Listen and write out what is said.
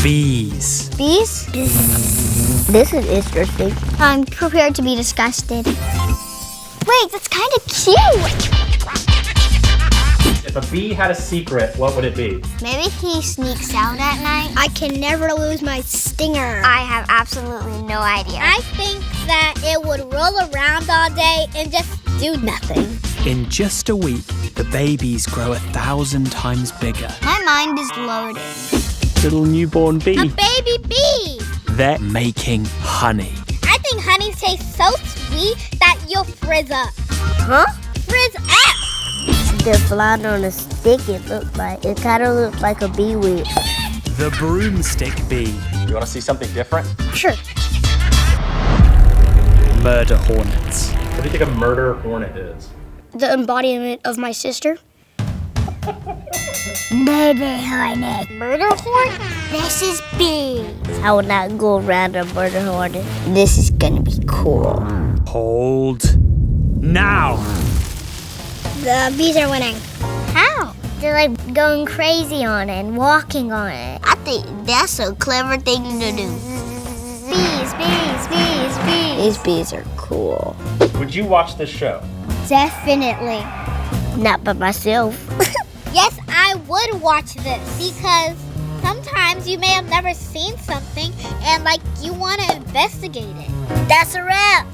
Bees. Bees? This is interesting. I'm prepared to be disgusted. Wait, that's kind of cute. If a bee had a secret, what would it be? Maybe he sneaks out at night. I can never lose my stinger. I have absolutely no idea. I think that it would roll around all day and just do nothing. In just a week, the babies grow 1,000 times bigger. My mind is loaded. Little newborn bee. A baby bee! They're making honey. I think honey tastes so sweet that you'll frizz up. Huh? Frizz up! They're flying on a stick, it looks like. It kind of looks like a bee wig. The broomstick bee. You want to see something different? Sure. Murder hornets. What do you think a murder hornet is? The embodiment of my sister. Murder hornet. Murder hornet? This is bees. I will not go around a murder hornet. This is gonna be cool. Hold. Now. The bees are winning. How? They're like going crazy on it and walking on it. I think that's a clever thing to do. Bees, bees, bees, bees. These bees are cool. Would you watch this show? Definitely. Not by myself. Yes, I would watch this because sometimes you may have never seen something and you want to investigate it. That's a wrap.